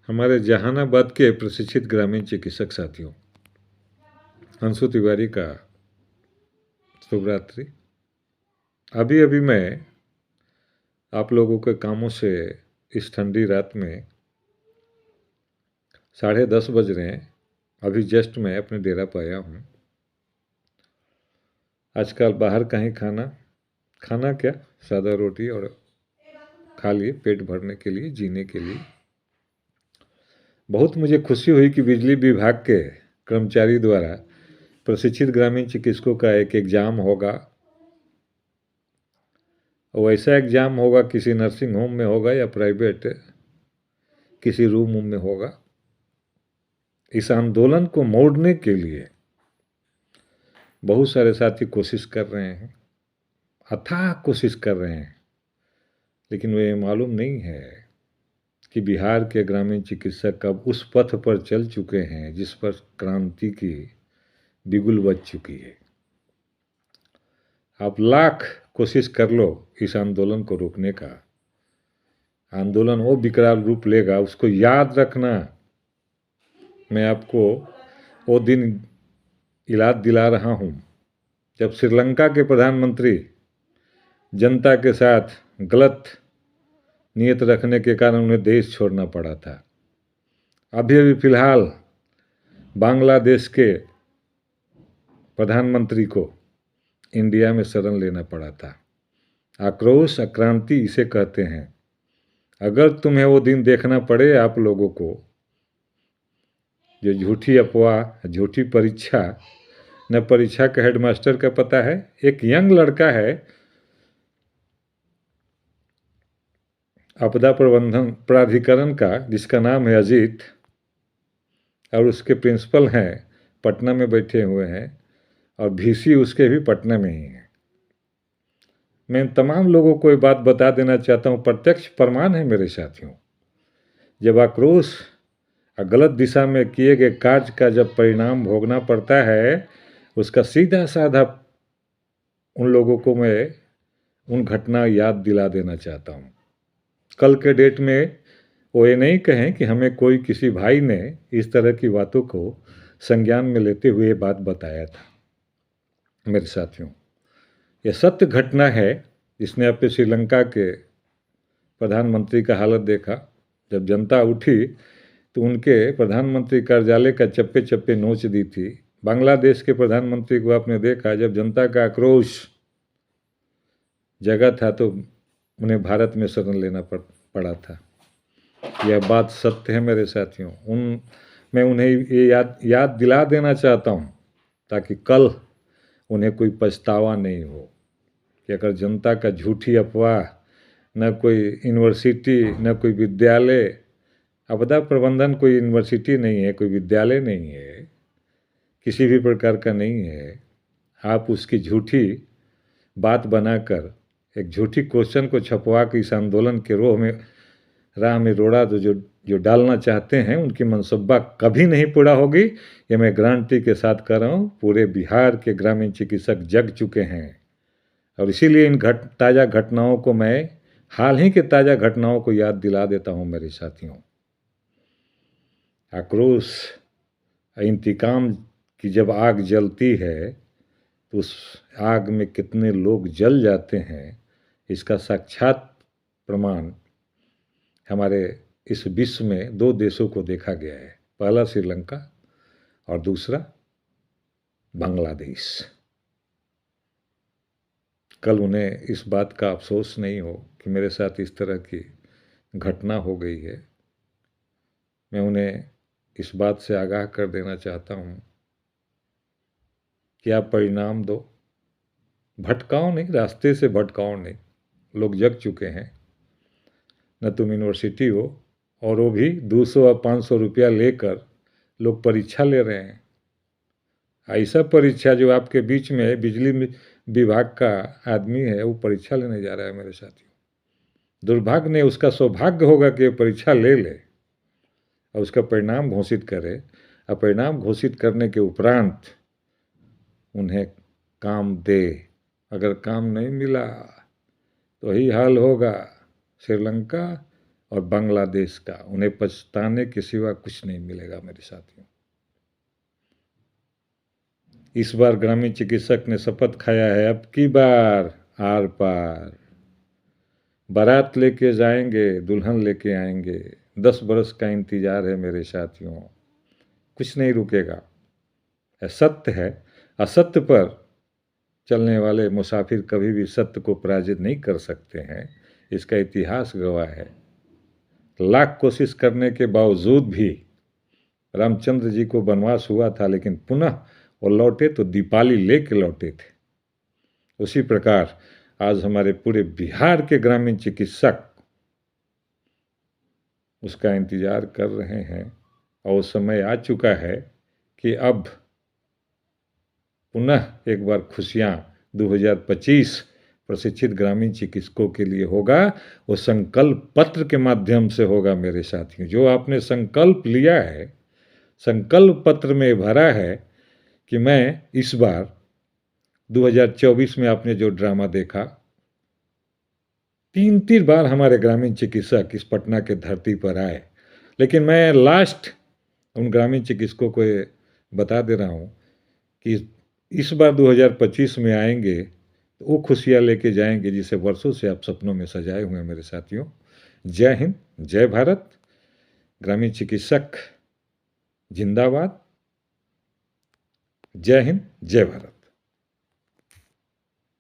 हमारे जहानाबाद के प्रशिक्षित ग्रामीण चिकित्सक साथियों, अंशु तिवारी का शुभ रात्रि। अभी अभी मैं आप लोगों के कामों से इस ठंडी रात में 10:30 बज रहे हैं, अभी जस्ट मैं अपने डेरा पर आया हूँ। आजकल बाहर कहीं खाना क्या, सादा रोटी और खा लिए पेट भरने के लिए, जीने के लिए। बहुत मुझे खुशी हुई कि बिजली विभाग के कर्मचारी द्वारा प्रशिक्षित ग्रामीण चिकित्सकों का एक एग्ज़ाम होगा। वैसा एग्ज़ाम होगा, किसी नर्सिंग होम में होगा या प्राइवेट किसी रूम में होगा। इस आंदोलन को मोड़ने के लिए बहुत सारे साथी कोशिश कर रहे हैं, अथाह कोशिश कर रहे हैं, लेकिन वे मालूम नहीं है कि बिहार के ग्रामीण चिकित्सक अब उस पथ पर चल चुके हैं जिस पर क्रांति की बिगुल बज चुकी है। आप लाख कोशिश कर लो इस आंदोलन को रोकने का, आंदोलन वो विकराल रूप लेगा। उसको याद रखना। मैं आपको वो दिन याद दिला रहा हूँ जब श्रीलंका के प्रधानमंत्री जनता के साथ गलत नियत रखने के कारण उन्हें देश छोड़ना पड़ा था। अभी अभी फिलहाल बांग्लादेश के प्रधानमंत्री को इंडिया में शरण लेना पड़ा था। आक्रोश, आक्रांति इसे कहते हैं। अगर तुम्हें वो दिन देखना पड़े आप लोगों को, जो झूठी अफवाह, झूठी परीक्षा, न परीक्षा का हेडमास्टर का पता है। एक यंग लड़का है, आपदा प्रबंधन प्राधिकरण का, जिसका नाम है अजीत, और उसके प्रिंसिपल हैं पटना में बैठे हुए हैं, और VC उसके भी पटना में ही हैं। मैं तमाम लोगों को ये बात बता देना चाहता हूँ, प्रत्यक्ष प्रमाण है मेरे साथियों। जब आक्रोश गलत दिशा में किए गए कार्य का जब परिणाम भोगना पड़ता है, उसका सीधा साधा उन लोगों को मैं उन घटना याद दिला देना चाहता हूँ। कल के डेट में वो ये नहीं कहें कि हमें कोई किसी भाई ने इस तरह की बातों को संज्ञान में लेते हुए बात बताया था। मेरे साथियों, ये सत्य घटना है जिसने अपने श्रीलंका के प्रधानमंत्री का हालत देखा। जब जनता उठी तो उनके प्रधानमंत्री कार्यालय का चप्पे चप्पे नोच दी थी। बांग्लादेश के प्रधानमंत्री को आपने देखा, जब जनता का आक्रोश जगा था तो उन्हें भारत में शरण लेना पड़ा था। यह बात सत्य है मेरे साथियों। मैं उन्हें ये याद दिला देना चाहता हूँ ताकि कल उन्हें कोई पछतावा नहीं हो कि अगर जनता का झूठी अफवाह, न कोई यूनिवर्सिटी, न कोई विद्यालय, आपदा प्रबंधन कोई यूनिवर्सिटी नहीं है, कोई विद्यालय नहीं है, किसी भी प्रकार का नहीं है। आप उसकी झूठी बात बनाकर एक झूठी क्वेश्चन को छपवा के इस आंदोलन के राह में रोड़ा दो। जो डालना चाहते हैं उनकी मनसूबा कभी नहीं पूरा होगी, ये मैं गारंटी के साथ कर रहा हूँ। पूरे बिहार के ग्रामीण चिकित्सक जग चुके हैं और इसीलिए इन ताज़ा घटनाओं को मैं, हाल ही के ताज़ा घटनाओं को याद दिला देता हूँ मेरे साथियों। आक्रोश, इंतकाम की जब आग जलती है तो उस आग में कितने लोग जल जाते हैं, इसका साक्षात प्रमाण हमारे इस विश्व में 2 देशों को देखा गया है। पहला श्रीलंका और दूसरा बांग्लादेश। कल उन्हें इस बात का अफसोस नहीं हो कि मेरे साथ इस तरह की घटना हो गई है। मैं उन्हें इस बात से आगाह कर देना चाहता हूँ कि आप परिणाम दो, भटकाओ नहीं, रास्ते से भटकाओ नहीं। लोग जग चुके हैं। न तुम यूनिवर्सिटी हो, और वो भी 200 और 500 रुपया लेकर लोग परीक्षा ले रहे हैं। ऐसा परीक्षा जो आपके बीच में बिजली विभाग का आदमी है वो परीक्षा लेने जा रहा है मेरे साथियों। दुर्भाग्य नहीं, उसका सौभाग्य होगा कि परीक्षा ले ले और उसका परिणाम घोषित करे, और परिणाम घोषित करने के उपरांत उन्हें काम दे। अगर काम नहीं मिला तो यही हाल होगा। श्रीलंका और बांग्लादेश का। उन्हें पछताने के सिवा कुछ नहीं मिलेगा मेरे साथियों। इस बार ग्रामीण चिकित्सक ने शपथ खाया है, अब की बार आर पार। बारात लेके जाएंगे, दुल्हन लेके आएंगे। 10 बरस का इंतजार है मेरे साथियों, कुछ नहीं रुकेगा। सत्य है, असत्य पर चलने वाले मुसाफिर कभी भी सत्य को पराजित नहीं कर सकते हैं, इसका इतिहास गवाह है। लाख कोशिश करने के बावजूद भी रामचंद्र जी को वनवास हुआ था, लेकिन पुनः वो लौटे तो दीपाली लेके लौटे थे। उसी प्रकार आज हमारे पूरे बिहार के ग्रामीण चिकित्सक उसका इंतजार कर रहे हैं और समय आ चुका है कि अब पुनः एक बार खुशियां 2025 प्रशिक्षित ग्रामीण चिकित्सकों के लिए होगा। वो संकल्प पत्र के माध्यम से होगा मेरे साथियों। जो आपने संकल्प लिया है, संकल्प पत्र में भरा है कि मैं इस बार 2024 में आपने जो ड्रामा देखा, 3 बार हमारे ग्रामीण चिकित्सक इस पटना के धरती पर आए, लेकिन मैं लास्ट उन ग्रामीण चिकित्सकों को बता दे रहा हूँ कि इस बार 2025 में आएंगे तो वो खुशियाँ लेके जाएंगे जिसे वर्षों से आप सपनों में सजाए हुए हैं मेरे साथियों। जय हिंद, जय भारत। ग्रामीण चिकित्सक जिंदाबाद। जय हिंद, जय भारत।